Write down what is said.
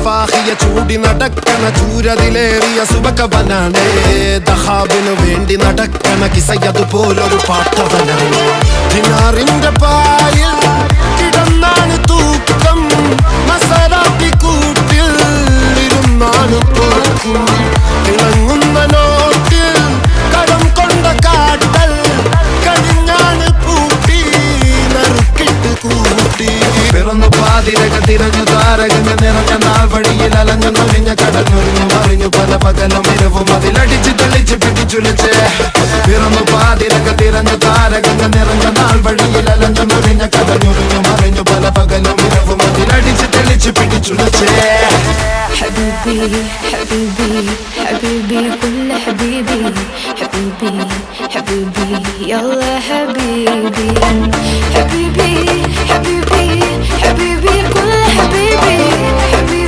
സിപ്പാഹിയ ചൂടി നടക്കണ ചൂരതിലേറിയ സുബകവനാണ് ദഹാബിനു വേണ്ടി നടക്കണ കിസയതുപോലൊരു പാട്ടവനാണ് ദിനാറിന്റെ പായിൽ കിടന്നാണ് തൂക്കം മസറാത്തി കൂട്ടിൽ ഇരുന്നാണ് പോക്കും തിളങ്ങുന്ന നോട്ടിൽ കടം കൊണ്ട കാട്ടൽ കഴിഞ്ഞാണ് പൂട്ടി നറുക്കിട്ട് കൂട്ടി പിറന്നു പാതിരക തിരഞ്ഞു താരകങ്ങൾ നിറഞ്ഞ നാൾ വഴിയിൽ അലഞ്ഞു നൊഴിഞ്ഞ കടഞ്ഞൊറിഞ്ഞു മറിഞ്ഞു പല പകലും ഇരവും അതിലടിച്ച് തെളിച്ച് പിടിച്ചുലച്ച് പിറന്നു പാതിരക തിരഞ്ഞു താരകങ്ങൾ നിറഞ്ഞ നാൾ വഴിയിൽ അലഞ്ഞു നൊഴിഞ്ഞ കടഞ്ഞൊറിഞ്ഞു മറിഞ്ഞു പല പകലും ഇരവും അതിലടിച്ച് തെളിച്ച് പിടിച്ചുലച്ച് حبيبي حبيبي حبيبي كل حبيبي حبيبي حبيبي يلا حبيبي حبيبي حبيبي حبيبي كل حبيبي حبيبي